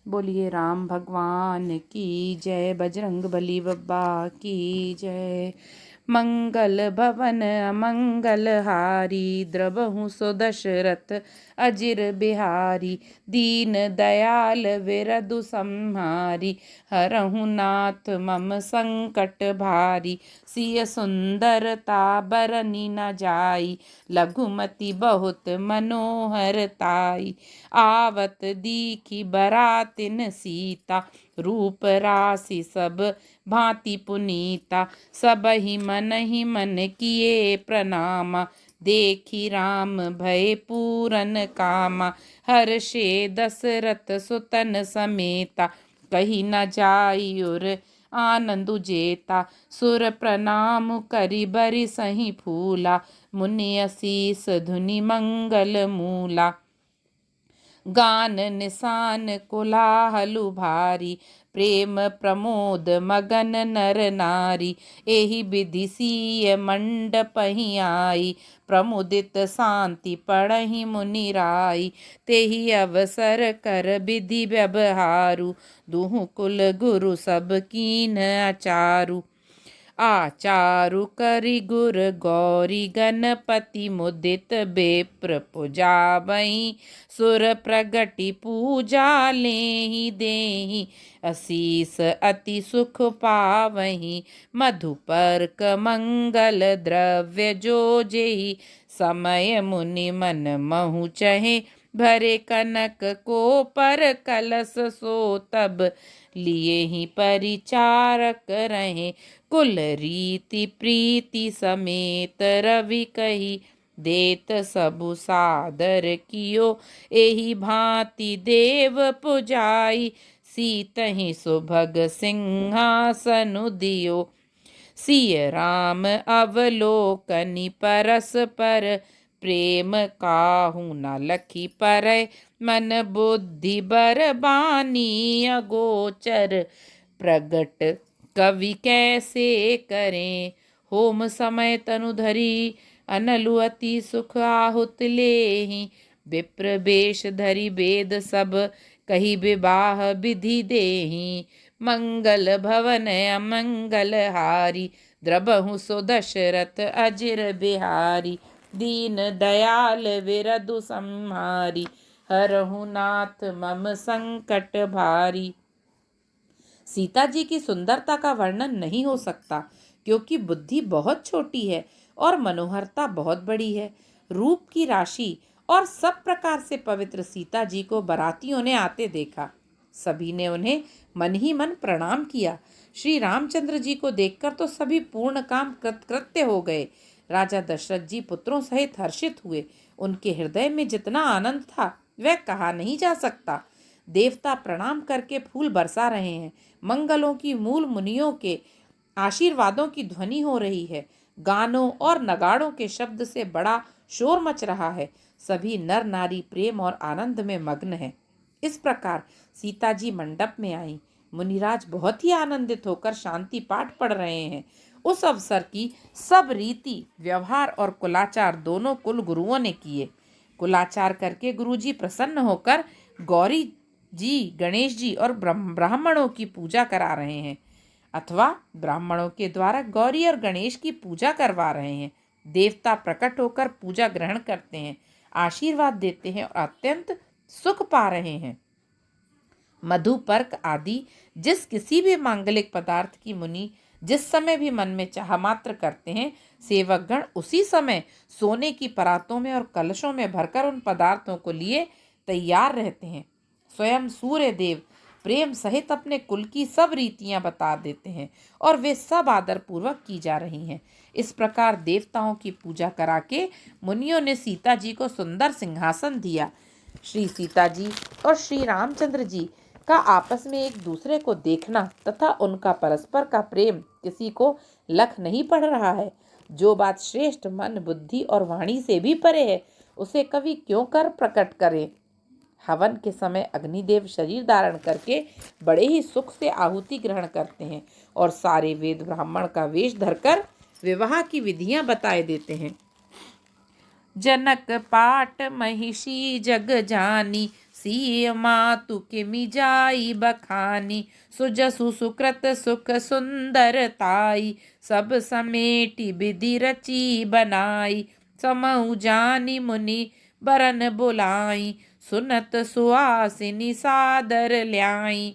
बोलिए राम भगवान की जय, बजरंग बली बब्बा की जय। मंगल भवन अमंगल हारी, द्रवहु सो दशरथ अजिर बिहारी। दीन दयाल विरदु संहारी, हरहु नाथ मम संकट भारी। सिय सुंदरता बरनी न जाई, लघुमति बहुत मनोहर ताई। आवत दीखी बरातिन सीता, रूप राशि सब भांति पुनीता। सबहि मन किए प्रणामा, देखी राम भय पूरन कामा। हर्षे दशरथ सुतन समेता, कही न जाई उर आनंदु जेता। सुर प्रणाम करि बरि सही फूला, मुनि असीस धुनि मंगल मूला। गान निशान कोलाहलु भारी, प्रेम प्रमोद मगन नर नारी। एहि विधि सीय मंडपहि आई, प्रमुदित शांति पढ़हि मुनि राई। तेहि अवसर कर विधि व्यवहारु, दुहु कुल गुरु सब कीन अचारु। आचारु करि गुर गौरी, गणपति मुदित बेप्र पुजावई। सुर प्रगति पूजा लेहि देहि, असीस अति सुख पावहि। मधुपर्क मंगल द्रव्य जो जेहि, समय मुनि मन महु चहे। भरे कनक को पर कलश सो तब, लिए ही परिचारक रहे। कुल रीति प्रीति समेत रवि कही, देत सबु सादर कियो। एहि भांति देव पुजाई, सीतहि सुभग सिंहासनु दियो। सिय राम अवलोकनि परस्पर, प्रेम काहू न लखी परय। मन बुद्धि बर बानी अगोचर, प्रगट कवि कैसे करें। होम समय तनु धरी, अनलु अति सुख आहुत लेहि। विप्र वेश धरि वेद सब, कही विवाह विधि देहि। मंगल भवन अमंगल हारी, द्रबहु सो दशरथ अजिर बिहारी। दीन दयाल विरदु संहारी, हरहु नाथ मम संकट भारी। सीता जी की सुंदरता का वर्णन नहीं हो सकता, क्योंकि बुद्धि बहुत छोटी है और मनोहरता बहुत बड़ी है। रूप की राशि और सब प्रकार से पवित्र सीता जी को बारातियों ने आते देखा। सभी ने उन्हें मन ही मन प्रणाम किया। श्री रामचंद्र जी को देखकर तो सभी पूर्ण काम कृत्य हो गए। राजा दशरथ जी पुत्रों सहित हर्षित हुए। उनके हृदय में जितना आनंद था वह कहा नहीं जा सकता। देवता प्रणाम करके फूल बरसा रहे हैं। मंगलों की मूल मुनियों के आशीर्वादों की ध्वनि हो रही है। गानों और नगाड़ों के शब्द से बड़ा शोर मच रहा है। सभी नर नारी प्रेम और आनंद में मग्न हैं। इस प्रकार सीता जी मंडप में आई। मुनिराज बहुत ही आनंदित होकर शांति पाठ पढ़ रहे हैं। उस अवसर की सब रीति व्यवहार और कुलाचार दोनों कुल गुरुओं ने किए। कुलाचार करके गुरुजी प्रसन्न होकर गौरी जी, गणेश जी और ब्राह्मणों की पूजा करा रहे हैं, अथवा ब्राह्मणों के द्वारा गौरी और गणेश की पूजा करवा रहे हैं। देवता प्रकट होकर पूजा ग्रहण करते हैं, आशीर्वाद देते हैं और अत्यंत सुख पा रहे हैं। मधुपर्क आदि जिस किसी भी मांगलिक पदार्थ की मुनि जिस समय भी मन में चाह मात्र करते हैं, सेवकगण उसी समय सोने की परातों में और कलशों में भरकर उन पदार्थों को लिए तैयार रहते हैं। स्वयं सूर्य देव प्रेम सहित अपने कुल की सब रीतियां बता देते हैं और वे सब आदर पूर्वक की जा रही हैं। इस प्रकार देवताओं की पूजा करा के मुनियों ने सीता जी को सुंदर सिंहासन दिया। श्री सीता जी और श्री रामचंद्र जी का आपस में एक दूसरे को देखना तथा उनका परस्पर का प्रेम किसी को लख नहीं पड़ रहा है। जो बात श्रेष्ठ मन बुद्धि और वाणी से भी परे है, उसे कवि क्यों कर प्रकट करे। हवन के समय अग्निदेव शरीर धारण करके बड़े ही सुख से आहुति ग्रहण करते हैं और सारे वेद ब्राह्मण का वेश धरकर विवाह की विधियां बताए देते हैं। जनक पाट महिषी जग जानी, सिय मातु किमि जाई बखानी, सुजसु सुकृत सुख सुंदरताई, सब समेटी विधि रची बनाई, समहु जानी मुनि बरन बुलाई, सुनत सुहासिनी सादर ल्याई।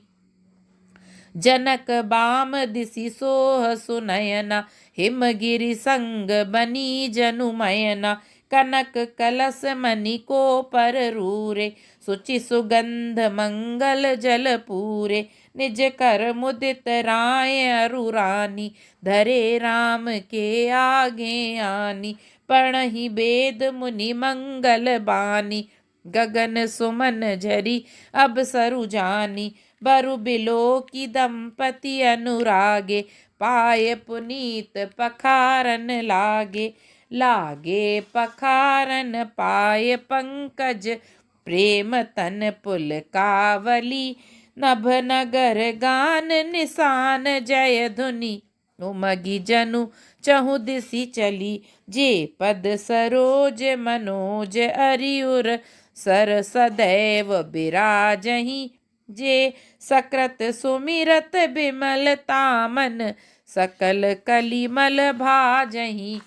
जनक बाम दिसि सोह सुनयना, हिमगिरि संग बनी जनुमयना, कनक कलश मणि को पर रूरे, सुचि सुगंध मंगल जल पूरे, निज कर मुदित राय अरु रानी, धरे राम के आगे आनी, पढ़हि वेद मुनि मंगल बानी, गगन सुमन झरी अब सरु जानी, बरु बिलो की दंपति अनुरागे, पाए पुनीत पखारन लागे, लागे पखारन पाए पंकज, प्रेम तन पुल कावली, नभ नगर गान निशान जय धुनि, उमगी जनु चहु दिसि चली, जे पद सरोज मनोज अरियुर, सर सदैव बिराजहि, जे सकृत सुमिरत बिमलता मन, सकल कलिमल भाजहि,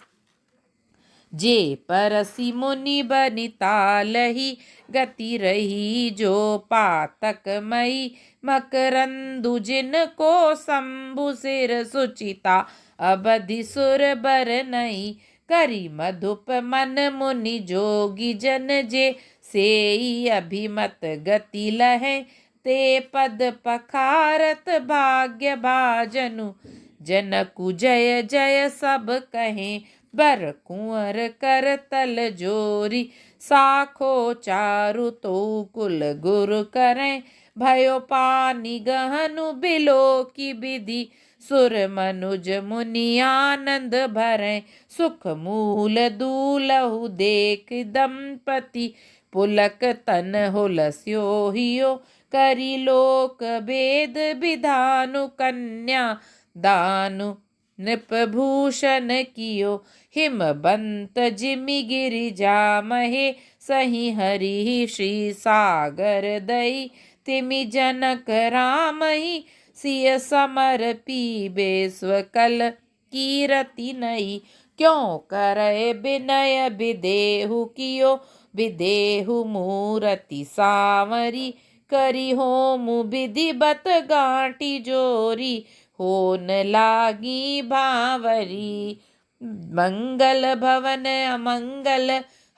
जे परसि मुनि बनितालहि, गति रही जो पातक मई, मकरंदु जिनको शंभु सिर सुचिता, अबधि सुर बर नई, करी मधुप मन मुनि जोगी जन, जे सेई अभिमत गति लहे, ते पद पखारत भाग्य भाजनु, जनकु जय जय सब कहें, बर कुंवर कर तल जोरी, साखो चारु तो कुल गुरु करें, भयो पानी गहनु बिलो की विधि, सुर मनुज मुनि आनंद भरें, सुख मूल दूलहु देख दंपति, पुलक तन हुलस्यो हियो, करी लोक भेद विधानु, कन्या दानु नृपभूषण कियो, हिमबंत जिमि गिरिजा महे, सही हरि श्री सागर दई, तिमि जनक राम ही, सिय समर पीबे स्वकल कीरति नई, क्यों करे विनय विदेहु कियो, विदेहु मूरति सांवरी, करी होम विधिवत गांटी जोरी, होन लागी भावरी, मंगल भवन अमंगल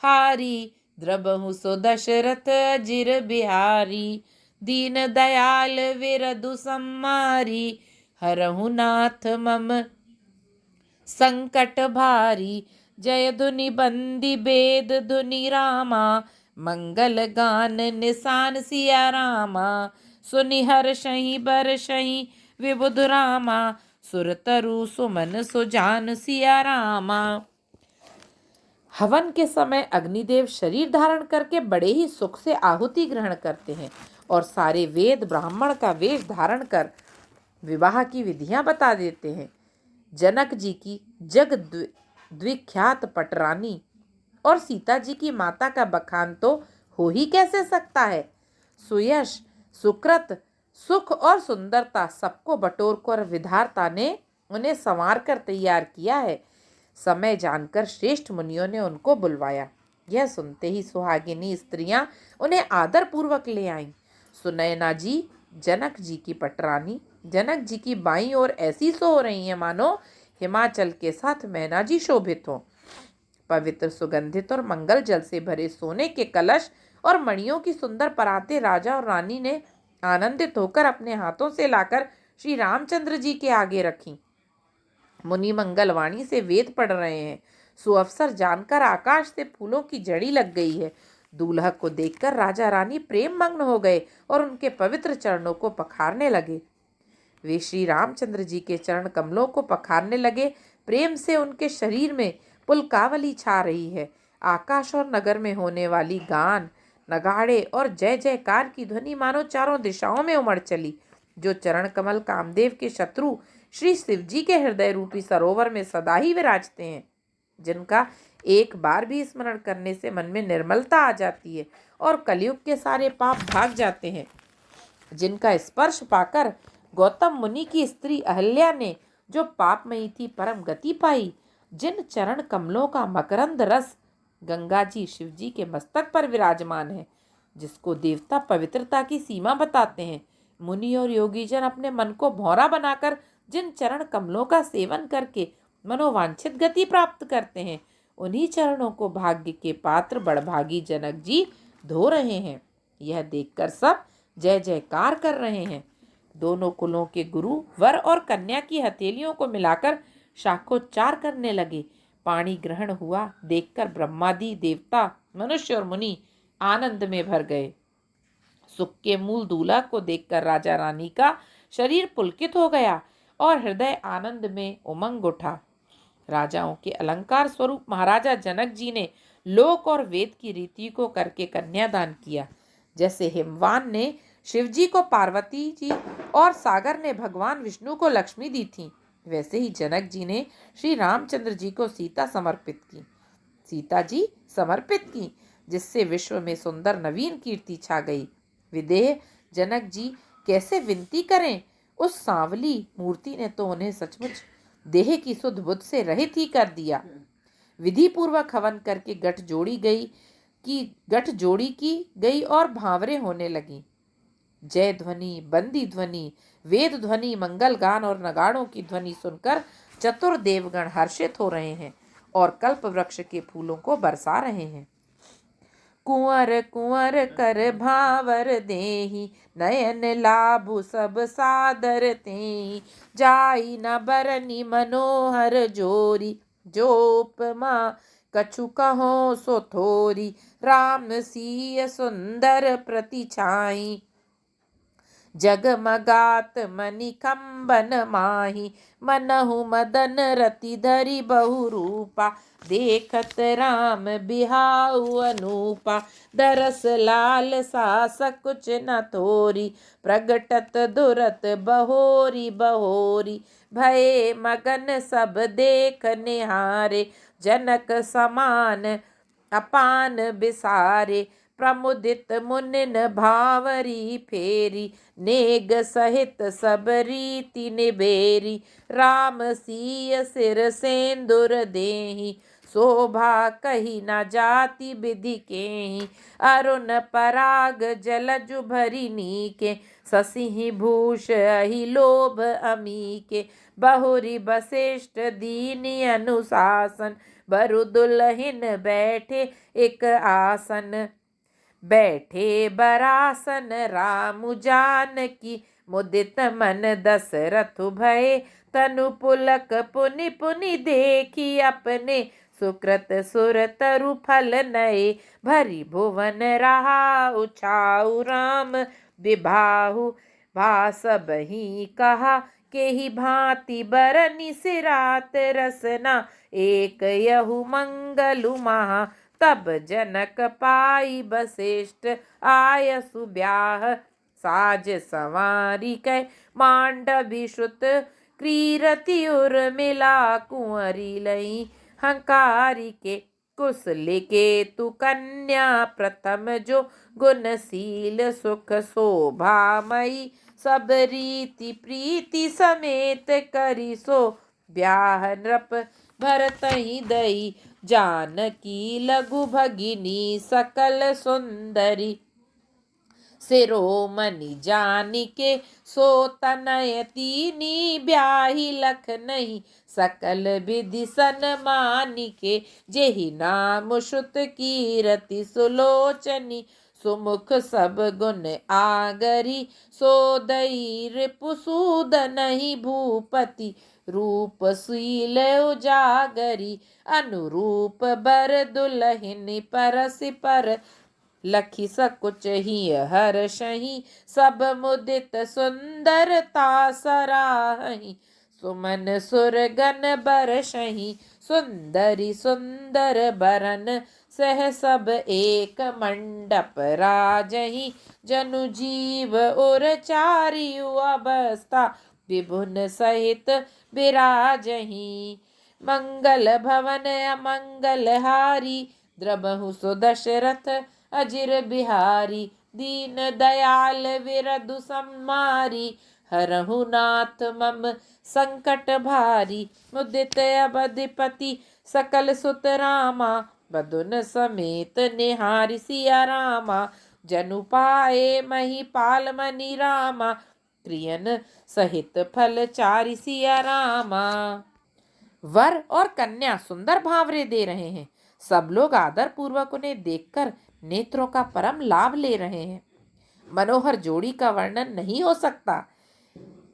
हारी, द्रबहु सो दशरथ अजिर बिहारी, दीन दयाल विरधु सम्मारी, हरहु नाथ मम संकट भारी, जय धुनि बंदी बेद धुनि रामा, मंगल गान निशान सिया रामा, सुनि हर्षहि बरषहि विबुध रामा, सुरतरु सुमन सुजान सिया रामा। हवन के समय अग्निदेव शरीर धारण करके बड़े ही सुख से आहुति ग्रहण करते हैं और सारे वेद ब्राह्मण का वेश धारण कर विवाह की विधियां बता देते हैं। जनक जी की जग द्विख्यात पटरानी और सीता जी की माता का बखान तो हो ही कैसे सकता है। सुयश, सुकृत, सुख और सुंदरता सबको बटोर कर विधाता ने उन्हें संवार कर तैयार किया है। समय जानकर श्रेष्ठ मुनियों ने उनको बुलवाया। यह सुनते ही सुहागिनी स्त्रियां उन्हें आदर पूर्वक ले आईं। सुनैना जी जनक जी की पटरानी जनक जी की बाईं ओर ऐसी सो रही है मानो हिमाचल के साथ मैना जी शोभित हो। पवित्र, सुगंधित और मंगल जल से भरे सोने के कलश और मणियों की सुंदर परातें राजा और रानी ने आनंदित होकर अपने हाथों से लाकर श्री रामचंद्र जी के आगे रखी। मुनि मंगलवाणी से वेद पढ़ रहे हैं। सुअवसर जानकर आकाश से फूलों की जड़ी लग गई है। दूल्हा को देखकर राजा रानी प्रेम मग्न हो गए और उनके पवित्र चरणों को पखारने लगे। वे श्री रामचंद्र जी के चरण कमलों को पखारने लगे। प्रेम से उनके शरीर में पुलकावली छा रही है। आकाश और नगर में होने वाली गान, नगाड़े और जय जयकार की ध्वनि मानो चारों दिशाओं में उमड़ चली। जो चरण कमल कामदेव के शत्रु श्री शिव जी के हृदय रूपी सरोवर में सदा ही विराजते हैं, जिनका एक बार भी स्मरण करने से मन में निर्मलता आ जाती है और कलयुग के सारे पाप भाग जाते हैं। जिनका स्पर्श पाकर गौतम मुनि की स्त्री अहल्या ने जो पापमयी थी परम गति पाई, जिन चरण कमलों का मकरंद रस गंगा जी शिव जी के मस्तक पर विराजमान है, जिसको देवता पवित्रता की सीमा बताते हैं, मुनि और योगी जन अपने मन को भौरा बनाकर जिन चरण कमलों का सेवन करके मनोवांछित गति प्राप्त करते हैं, उन्हीं चरणों को भाग्य के पात्र बड़भागी जनक जी धो रहे हैं। यह देखकर सब जय जयकार कर रहे हैं। दोनों कुलों के गुरु वर और कन्या की हथेलियों को मिलाकर शाखोच्चार करने लगे। पाणी ग्रहण हुआ देखकर ब्रह्मादि देवता, मनुष्य और मुनि आनंद में भर गए। सुख के मूल दूल्हा को देखकर राजा रानी का शरीर पुलकित हो गया और हृदय आनंद में उमंग उठा। राजाओं के अलंकार स्वरूप महाराजा जनक जी ने लोक और वेद की रीति को करके कन्यादान किया। जैसे हिमवान ने शिव जी को पार्वती जी और सागर ने भगवान विष्णु को लक्ष्मी दी थी, वैसे ही जनक जी ने श्री रामचंद्र जी को सीता जी समर्पित की, जिससे विश्व में सुंदर नवीन कीर्ति छा गई। विदेह जनक जी कैसे विनती करें, उस सांवली मूर्ति ने तो उन्हें सचमुच देह की सुध बुद्ध से रहित ही कर दिया। विधि पूर्वक हवन करके गठ जोड़ी की गई और भांवरे होने लगी। जय ध्वनि, बंदी ध्वनि, वेद ध्वनि, मंगल गान और नगाड़ों की ध्वनि सुनकर चतुर देवगण हर्षित हो रहे हैं और कल्प वृक्ष के फूलों को बरसा रहे हैं। कुंवर कुंवर कर भावर देहि, नयन लाभु सब सादर तेहि, जाई न बरनी मनोहर जोरी, जोपमा कछु कहो सो थोरी, राम सिय सुंदर प्रति छाई, जगमगात मणि कंबन माही, मनहु मदन रति धरि बहु रूपा, देखत राम बिहाउ अनूपा, दरस लाल सा सकुच न तोरी, प्रगटत दुरत बहोरी बहोरी, भये मगन सब देख निहारे, जनक समान अपान बिसारे, प्रमुदित मुनिन भावरी फेरी, नेग सहित सब रीति निबेरी, राम सिय सिर सेंदुर देहि, शोभा कही न जाति विधि केहि, अरुण पराग जलजु भरी नीके, ससिहि भूष अहि लोभ अमीके, बहुरी वशिष्ठ दीनि अनुशासन, बरु दुल्हिन बैठे एक आसन, बैठे बरासन राम जानकी, मुदित मन दशरथ भये, तनु पुलक पुनि पुनि देखी अपने, सुकृत सुर तरु फल नये, भरी भुवन रहा उछाऊ, राम विभाहु भासबहि कहा, के ही भांति बरनि सिरात रसना, एक यहु मंगलु महा, तब जनक पाई वशिष्ठ आयसु ब्याह, साज संवारी कै मांडवी श्रुत, क्रीरति उर्मिला कुंवरी लई, हंकारी के कुशल के तु कन्या, प्रथम जो गुणशील सुख शोभामयी, सब रीति प्रीति समेत करी सो ब्याह, नृप भरतहि दई, जानकी लघु भगिनी सकल सुंदरी, शिरोमणि जानिके सो तनय तीनी, ब्याही लख नहीं सकल विधि सन्मानिके, जेहि नाम श्रुत कीरति सुलोचनी, सुमुख सब गुण आगरी, सो दई रिपुसूदनहि भूपति, रूप शील उजागरी, अनुरूप बर दुलहिन परसि पर, लखी सकुच ही हर्षहि, सब मुदित सुंदरता सराहि, सुमन सुरगन बरषहि, सुंदरी सुंदर बरन सह सब एक मंडप राजहि, जनु जीव उर चारियु अवस्था, विभुन सहित विराजहि, मंगल भवन अमंगल हारी, द्रबहु सो दशरथ अजिर बिहारी, दीन दयाल विरधु सम्मारी, हरहु नाथ मम संकट भारी, मुदित अवधिपति सकल सुत रामा, बदुन समेत निहारी सिया रामा, जनु पाए महिपाल मनि रामा, प्रियन सहित फल चारि सिया रामा। वर और कन्या सुंदर भावरे दे रहे हैं। सब लोग आदर पूर्वक उन्हें देखकर नेत्रों का परम लाभ ले रहे हैं। मनोहर जोड़ी का वर्णन नहीं हो सकता।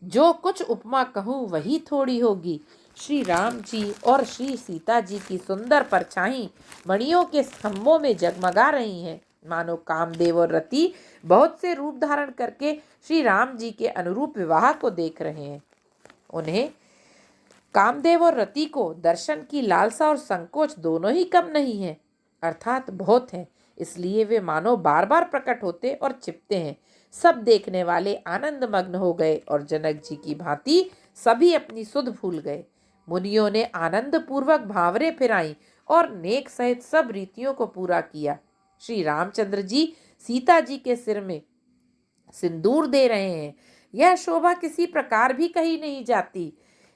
जो कुछ उपमा कहूँ वही थोड़ी होगी। श्री राम जी और श्री सीता जी की सुंदर परछाई मणियों के स्तंभों में जगमगा रही हैं। मानो कामदेव और रति बहुत से रूप धारण करके श्री राम जी के अनुरूप विवाह को देख रहे हैं। उन्हें कामदेव और रति को दर्शन की लालसा और संकोच दोनों ही कम नहीं है, अर्थात बहुत है। इसलिए वे मानो बार बार प्रकट होते और छिपते हैं। सब देखने वाले आनंद मग्न हो गए और जनक जी की भांति सभी अपनी सुध भूल गए। मुनियों ने आनंद पूर्वक भावरे फिराई और नेक सहित सब रीतियों को पूरा किया। श्री रामचंद्र जी सीता जी के सिर में सिंदूर दे रहे हैं। यह शोभा किसी प्रकार भी कही नहीं जाती।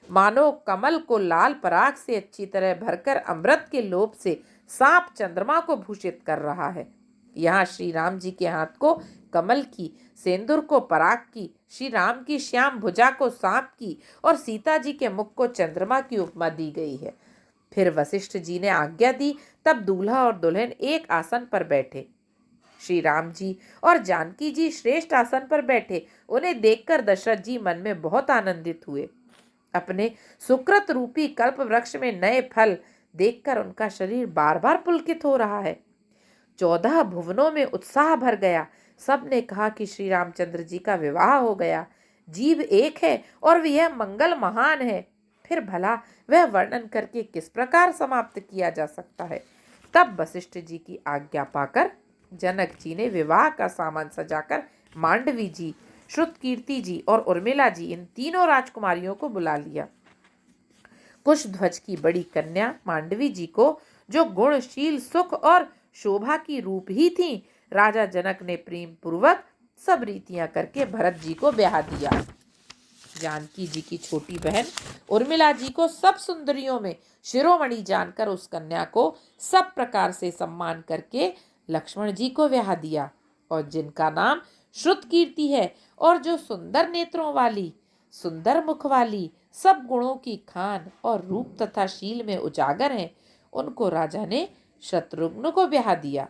मानो कमल को लाल पराग से अच्छी तरह भरकर अमृत के लोभ से सांप चंद्रमा को भूषित कर रहा है। यहाँ श्री राम जी के हाथ को कमल की, सेंदूर को पराग की, श्री राम की श्याम भुजा को सांप की और सीता जी के मुख को चंद्रमा की उपमा दी गई है। फिर वशिष्ठ जी ने आज्ञा दी, तब दूल्हा और दुल्हन एक आसन पर बैठे। श्री राम जी और जानकी जी श्रेष्ठ आसन पर बैठे। उन्हें देखकर दशरथ जी मन में बहुत आनंदित हुए। अपने सुकृत रूपी कल्प वृक्ष में नए फल देखकर उनका शरीर बार बार पुलकित हो रहा है। 14 भुवनों में उत्साह भर गया। सब ने कहा कि श्री रामचंद्र जी का विवाह हो गया। जीव एक है और यह मंगल महान है। फिर भला वह वर्णन करके किस प्रकार समाप्त किया जा सकता है। तब वशिष्ठ जी की आज्ञा पाकर जनक जी ने विवाह का सामान सजाकर मांडवी जी, श्रुतकीर्ति जी और उर्मिला जी, इन तीनों राजकुमारियों को बुला लिया। कुशध्वज की बड़ी कन्या मांडवी जी को, जो गुणशील, सुख और शोभा की रूप ही थी, राजा जनक ने प्रेम पूर्वक सब रीतियां करके भरत जी को ब्याह दिया। जानकी जी की छोटी बहन उर्मिला जी को सब सुंदरियों में शिरोमणि जानकर उस कन्या को सब प्रकार से सम्मान करके लक्ष्मण जी को ब्याह दिया। और जिनका नाम श्रुतकीर्ति है और जो सुंदर नेत्रों वाली, सुंदर मुख वाली, सब गुणों की खान और रूप तथा शील में उजागर हैं, उनको राजा ने शत्रुघ्न को ब्याह दिया।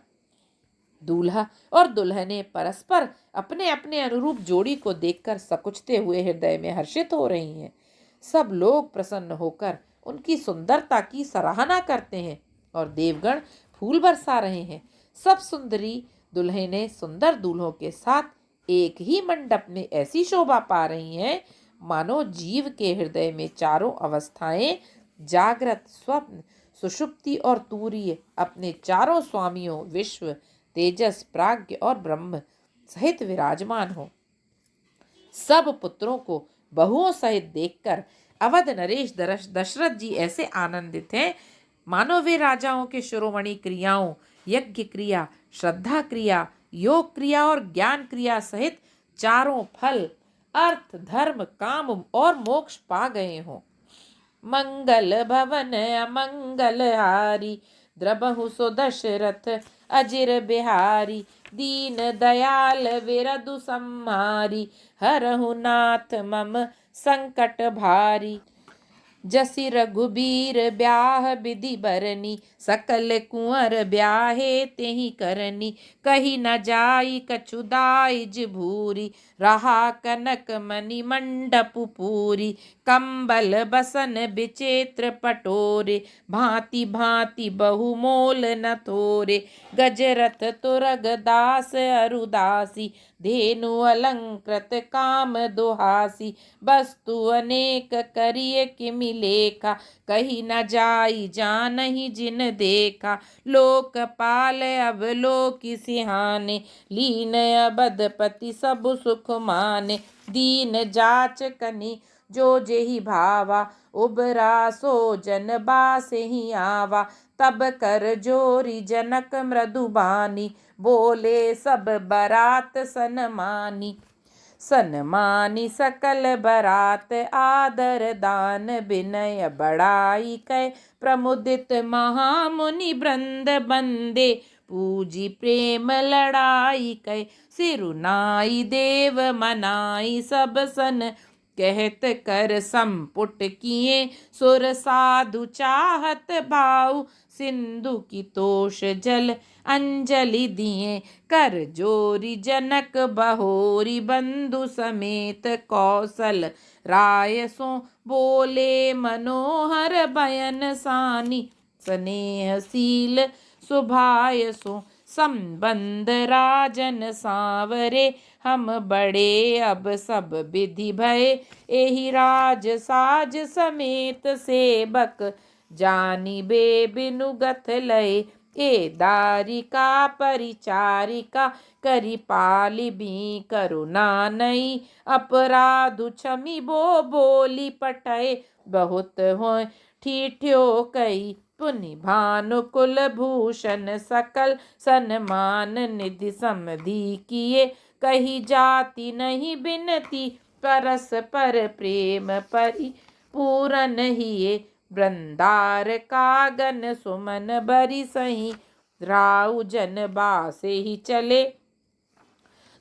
दूल्हा और दुल्हने परस्पर अपने अपने अनुरूप जोड़ी को देखकर सकुचते हुए हृदय में हर्षित हो रही हैं। सब लोग प्रसन्न होकर उनकी सुंदरता की सराहना करते हैं और देवगण फूल बरसा रहे हैं। सब सुंदरी दुल्हने सुंदर दूल्हों के साथ एक ही मंडप में ऐसी शोभा पा रही हैं, मानो जीव के हृदय में चारों अवस्थाएं, जागृत, स्वप्न, सुषुप्ति और तूर्य, अपने चारों स्वामियों विश्व, तेजस, प्राज्ञ और ब्रह्म सहित विराजमान हो। सब पुत्रों को बहुओं सहित देखकर अवध नरेश दशरथ जी ऐसे आनंदित हैं, मानो वे राजाओं के शिरोमणि क्रियाओं, यज्ञ क्रिया, श्रद्धा क्रिया, योग क्रिया और ज्ञान क्रिया सहित चारों फल, अर्थ, धर्म, काम और मोक्ष पा गए हों। मंगल भवन अमंगल हारी, द्रबहु सो दशरथ अजिर बिहारी, दीन दयाल विरधु सम्हारी, हरहु नाथ मम संकट भारी। जसि रघुबीर ब्याह विधि बरनी, सकल कुंवर ब्याहे तेहि करनी, कही न जाई कछु दाइज भूरी, रहा कनक मणि मंडप पूरी, कंबल बसन विचित्र पटोरे, भांति भांति बहुमोल न थोरे, गजरथ तुरग दास अरुदासी, धेनु अलंकृत काम दुहासी, वस्तु अनेक करिय किमि लेखा, कही न जाई जानहि जिन देखा, लोकपाल अवलोकि सिहाने, लीन अबधपति सब सुख माने, दीन जाच कनि जो जेहि भावा, उबरा सो जन बासे ही आवा। तब कर जोरी जनक मृदुबानी, बोले सब बरात सनमानी। सनमानी सकल बरात, आदर दान विनय बड़ाई कै। प्रमुदित महामुनि वृंद बंदे, पूजी प्रेम लड़ाई कै। सिरुनाई देव मनाई सब सन, कहत कर संपुट किए। सुर साधु चाहत भाऊ, सिंधु की तोष जल अंजलि दिए। कर जोरी जनक बहोरी, बंधु समेत कौशल राय सो। बोले मनोहर बयन सानी, स्नेहशील सुभाय सो। संबंध राजन सांवरे, हम बड़े अब सब विधि भय। एहि राज साज समेत सेवक, जानी बे बिनुगत लय। ए दारिका परिचारिका, करि पालि भी करुणा नई। अपराधु क्षमि बो बोली पठय, बहुत होय ठीठ्यो कई। पुनि भानु कुल भूषण, सकल सन्मान निधि समधि किए। कही जाति नहीं बिनती, परस्पर प्रेम परिपूरन हिये। वृंदार कागन सुमन बरि सही, राउ जन बासे ही चले।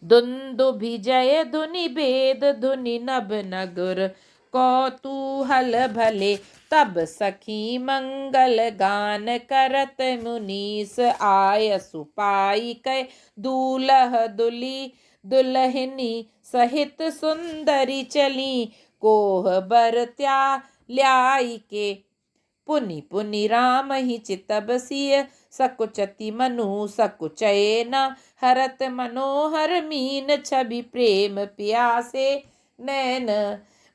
दुन्दुभि जय धुनि भेद, धुनि नभ नगुर कौतूहल भले। तब सखी मंगल गान करत, मुनीस आयसु पाई कै। दूल्ह दुली दुल्हनी सहित सुंदरी चली, कोह बर त्या ल्याई के। पुनि पुनि राम ही चितब सिय, सकुचति मनु सकुचय न। हरत मनोहर मीन, छवि प्रेम प्यासे नैन।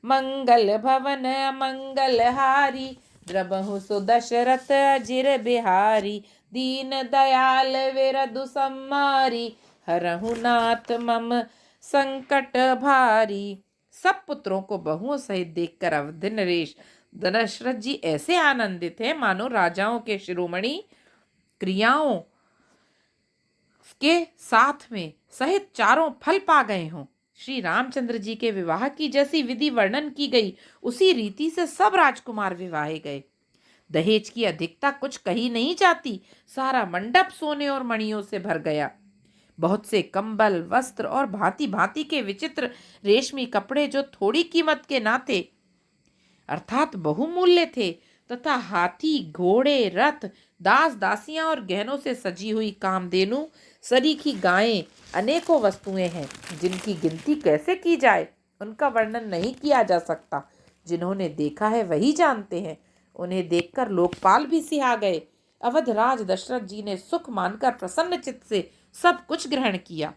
मंगल भवन अमंगल हारी, द्रबहु सुदशरथ अजिर बिहारी। दीन दयाल विरधु सम्मारी, हरहु नाथ मम संकट भारी। सब पुत्रों को बहुओं सहित देखकर अवधि नरेश दशरथ जी ऐसे आनंदित हैं मानो राजाओं के शिरोमणि क्रियाओं के साथ में सहित चारों फल पा गए हों। श्री रामचंद्र जी के विवाह की जैसी विधि वर्णन की गई, उसी रीति से सब राजकुमार विवाहे गए। दहेज की अधिकता कुछ कही नहीं जाती। सारा मंडप सोने और मणियों से भर गया। बहुत से कंबल, वस्त्र और भांति भांति के विचित्र रेशमी कपड़े, जो थोड़ी कीमत के ना थे अर्थात बहुमूल्य थे, तथा हाथी, घोड़े, रथ, दास दासियां और गहनों से सजी हुई कामधेनु, सरीखी गायें, अनेकों वस्तुएं हैं जिनकी गिनती कैसे की जाए, उनका वर्णन नहीं किया जा सकता। जिन्होंने देखा है वही जानते हैं। उन्हें देखकर लोकपाल भी सिहा गए। अवधराज दशरथ जी ने सुख मानकर प्रसन्न चित्त से सब कुछ ग्रहण किया।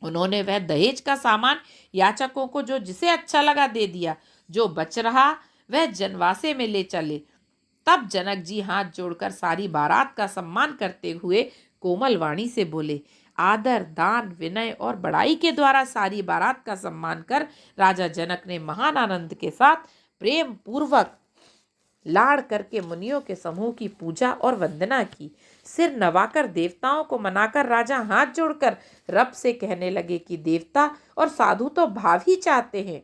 उन्होंने वह दहेज का सामान याचकों को जो जिसे अच्छा लगा दे दिया। जो बच रहा वह जनवासे में ले चले। तब जनक जी हाथ जोड़कर सारी बारात का सम्मान करते हुए कोमल वाणी से बोले, आदर, दान, विनय और बड़ाई के द्वारा सारी बारात का सम्मान कर राजा जनक ने महान आनंद के साथ प्रेम पूर्वक लाड़ करके मुनियों के समूह की पूजा और वंदना की। सिर नवाकर देवताओं को मनाकर राजा हाथ जोड़कर रब से कहने लगे कि देवता और साधु तो भाव ही चाहते हैं।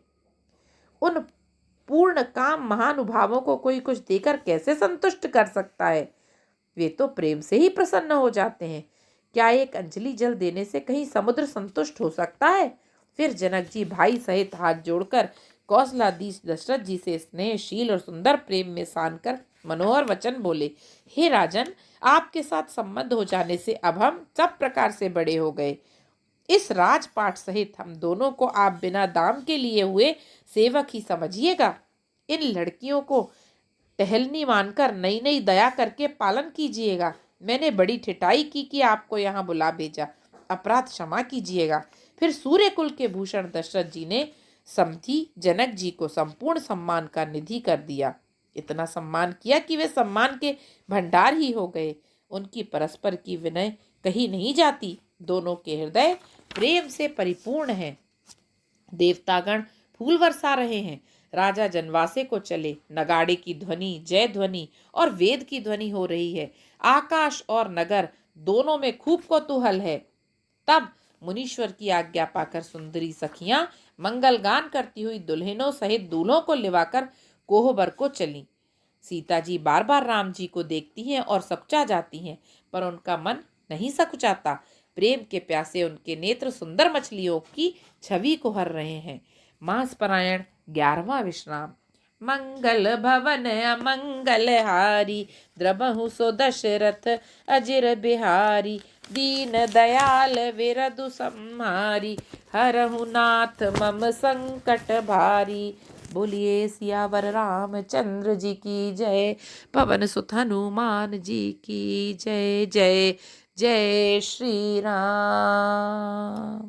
उन पूर्ण काम महानुभावों को कोई कुछ देकर कैसे संतुष्ट कर सकता है? वे तो प्रेम से ही प्रसन्न हो जाते हैं। क्या एक अंजलि जल देने से कहीं समुद्र संतुष्ट हो सकता है? फिर जनक जी भाई सहित हाथ जोड़कर कौशलाधीश दशरथ जी से स्नेहशील और सुंदर प्रेम में सान कर मनोहर वचन बोले, हे राजन, आपके साथ संबंध हो जाने से अब हम सब प्रकार से बड़े हो गए। इस राजपाट सहित हम दोनों को आप बिना दाम के लिए हुए सेवक ही समझिएगा। इन लड़कियों को टहलनी मानकर नई नई दया करके पालन कीजिएगा। मैंने बड़ी ठिठाई की कि आपको यहाँ बुला भेजा, अपराध क्षमा कीजिएगा। फिर सूर्यकुल के भूषण दशरथ जी ने समधी जनक जी को संपूर्ण सम्मान का निधि कर दिया। इतना सम्मान किया कि वे सम्मान के भंडार ही हो गए। उनकी परस्पर की विनय कही नहीं जाती। दोनों के हृदय प्रेम से परिपूर्ण हैं। देवतागण फूल बरसा रहे हैं। राजा जनवासे को चले। नगाड़े की ध्वनि, जय ध्वनि और वेद की ध्वनि हो रही है। आकाश और नगर दोनों में खूब कौतूहल है। तब मुनीश्वर की आज्ञा पाकर सुंदरी सखियां मंगल गान करती हुई दुल्हनों सहित दूल्हों को लिवाकर कोहबर को चली। सीता जी बार बार राम जी को देखती हैं और सकुचा जाती हैं, पर उनका मन नहीं सकुचाता। प्रेम के प्यासे उनके नेत्र सुंदर मछलियों की छवि को हर रहे हैं। मासपरायण 11वां विश्राम। मंगल भवन अमंगल हारी, द्रबहु सो दशरथ अजिर बिहारी। दीन दयाल विरधु सम्हारी, हरहु नाथ मम संकट भारी। बोलिए सियावर रामचंद्र जी की जय, पवन सुत हनुमान जी की जय। जय जय श्री राम।